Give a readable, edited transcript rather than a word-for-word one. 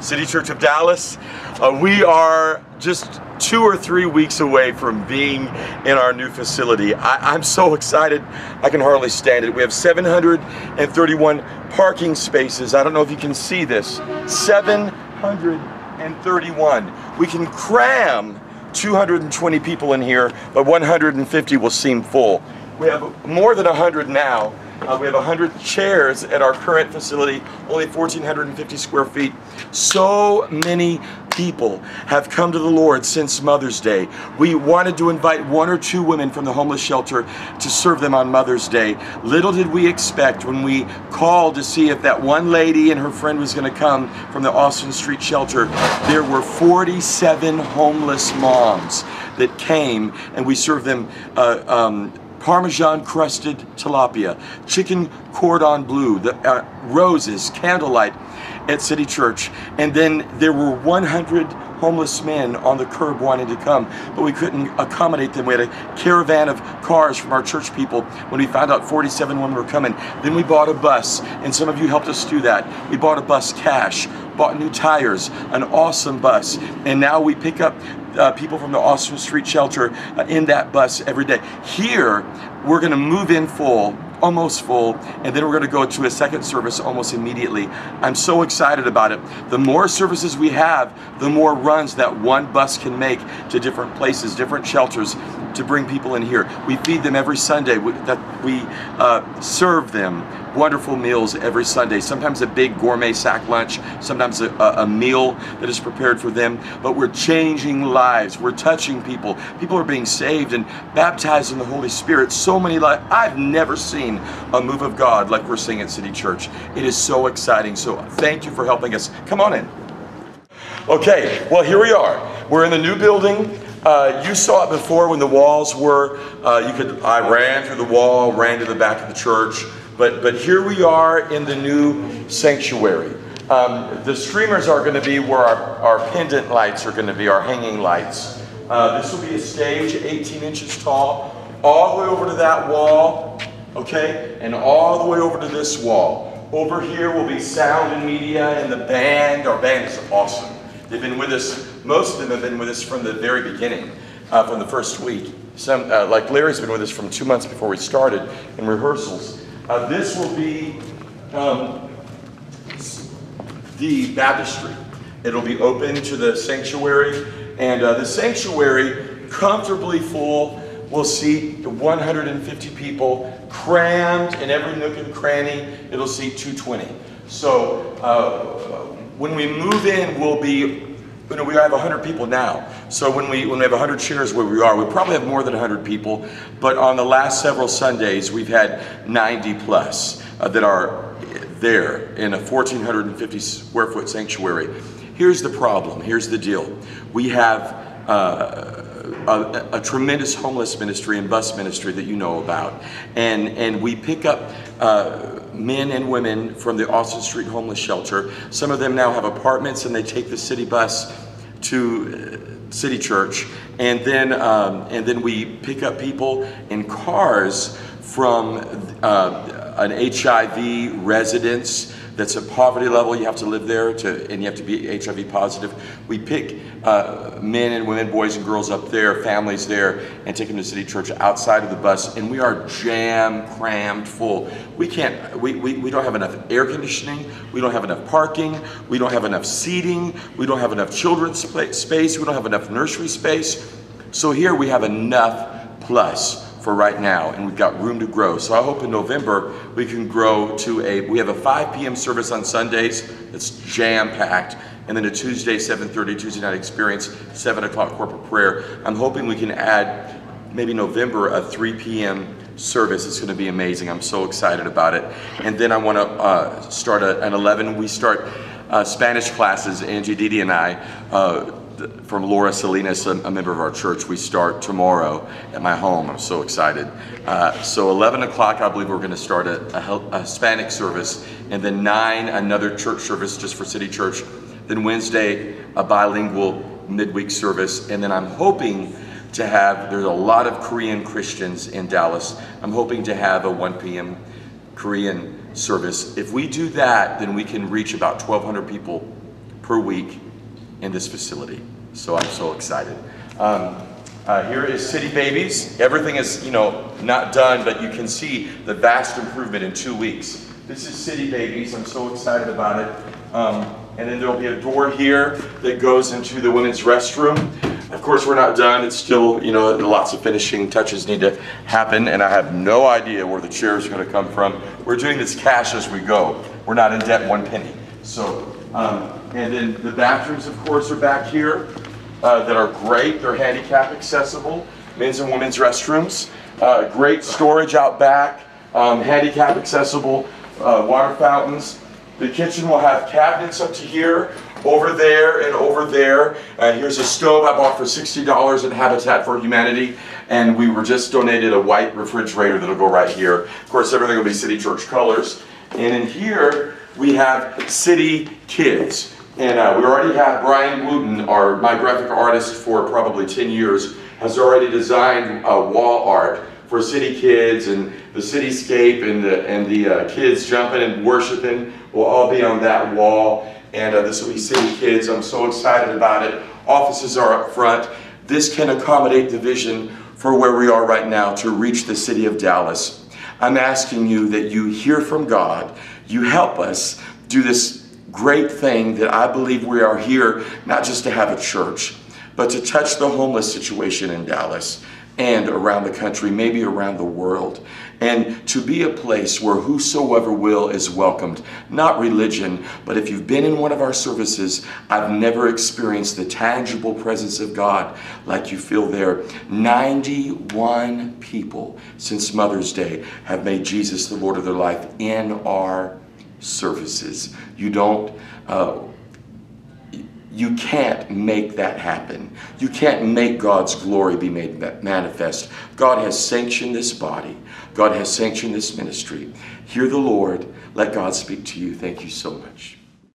City Church of Dallas. We are just 2 or 3 weeks away from being in our new facility. I'm so excited, I can hardly stand it. We have 731 parking spaces. I don't know if you can see this. 731. We can cram 220 people in here, but 150 will seem full. We have more than 100 now. We have 100 chairs at our current facility, only 1,450 square feet. So many people have come to the Lord since Mother's Day. We wanted to invite 1 or 2 women from the homeless shelter to serve them on Mother's Day. Little did we expect when we called to see if that one lady and her friend was going to come from the Austin Street shelter. There were 47 homeless moms that came, and we served them Parmesan crusted tilapia, chicken cordon bleu, the roses, candlelight at City Church. And then there were 100 homeless men on the curb wanting to come, but we couldn't accommodate them. We had a caravan of cars from our church people when we found out 47 women were coming. Then we bought a bus, and some of you helped us do that. We bought a bus cash, bought new tires, an awesome bus, and now we pick up people from the Austin Street shelter in that bus every day. Here, we're going to move in full, almost full, and then we're going to go to a second service almost immediately. I'm so excited about it. The more services we have, the more runs that one bus can make to different places, different shelters, to bring people in here. We feed them every Sunday. We serve them wonderful meals every Sunday. Sometimes a big gourmet sack lunch, sometimes a meal that is prepared for them. But we're changing lives. We're touching people. People are being saved and baptized in the Holy Spirit. So many lives. I've never seen a move of God like we're seeing at City Church. It is so exciting. So thank you for helping us. Come on in. Okay, well, here we are. We're in the new building. You saw it before when the walls were, I ran through the wall, ran to the back of the church, but here we are in the new sanctuary. The streamers are going to be where our pendant lights are going to be, our hanging lights. This will be a stage 18 inches tall, all the way over to that wall, okay, and all the way over to this wall. Over here will be sound and media and the band. Our band is awesome. They've been with us, most of them have been with us from the very beginning, from the first week. Some, like Larry's been with us from 2 months before we started in rehearsals. This will be the baptistry. It'll be open to the sanctuary, and the sanctuary, comfortably full, will seat 150 people, crammed in every nook and cranny. It'll seat 220. So when we move in, we'll be, we have 100 people now. So when we have 100 chairs where we are, we probably have more than 100 people. But on the last several Sundays, we've had 90 plus that are there in a 1,450 square foot sanctuary. Here's the problem. Here's the deal. We have a tremendous homeless ministry and bus ministry that you know about. And we pick up men and women from the Austin Street homeless shelter. Some of them now have apartments, and they take the city bus to City Church, and then we pick up people in cars from an HIV residence that's at poverty level. You have to live there and you have to be HIV positive. We pick men and women, boys and girls up there, families there, and take them to City Church outside of the bus, and we are crammed full. We don't have enough air conditioning, we don't have enough parking, we don't have enough seating, we don't have enough children's space, we don't have enough nursery space. So here we have enough plus for right now, and we've got room to grow. So I hope in November we can grow to we have a 5 p.m. service on Sundays that's jam-packed, and then a Tuesday 7:30 Tuesday night experience, 7 o'clock corporate prayer. I'm hoping we can add maybe November a 3 p.m. service. It's going to be amazing. I'm so excited about it. And then I want to start at 11. We start Spanish classes. Angie, Didi, and I, from Laura Salinas, a member of our church, we start tomorrow at my home. I'm so excited. So 11 o'clock, I believe we're going to start a Hispanic service, and then 9, another church service just for City Church. Then Wednesday, a bilingual midweek service, and then I'm hoping to have, there's a lot of Korean Christians in Dallas. I'm hoping to have a 1 p.m. Korean service. If we do that, then we can reach about 1,200 people per week in this facility. So I'm so excited. Here is City Babies. Everything is, not done, but you can see the vast improvement in 2 weeks. This is City Babies. I'm so excited about it. And then there'll be a door here that goes into the women's restroom. Of course, we're not done. It's still, lots of finishing touches need to happen, and I have no idea where the chairs are going to come from. We're doing this cash as we go. We're not in debt 1 penny. So, and then the bathrooms, of course, are back here that are great. They're handicap accessible, men's and women's restrooms. Great storage out back, handicap accessible water fountains. The kitchen will have cabinets up to here, over there, and over there. Here's a stove I bought for $60 at Habitat for Humanity, and we were just donated a white refrigerator that'll go right here. Of course, everything will be City Church colors. And in here, we have City Kids. And we already have Brian Wooten, my graphic artist for probably 10 years, has already designed wall art for City Kids, and the cityscape and the kids jumping and worshiping will all be on that wall. And this will be City Kids. I'm so excited about it. Offices are up front. This can accommodate the vision for where we are right now to reach the city of Dallas. I'm asking you that you hear from God. You help us do this great thing that I believe we are here, not just to have a church, but to touch the homeless situation in Dallas and around the country, maybe around the world, and to be a place where whosoever will is welcomed. Not religion, but if you've been in one of our services, I've never experienced the tangible presence of God like you feel there. 91 people since Mother's Day have made Jesus the Lord of their life in our services. You can't make that happen. You can't make God's glory be made manifest. God has sanctioned this body. God has sanctioned this ministry. Hear the Lord. Let God speak to you. Thank you so much.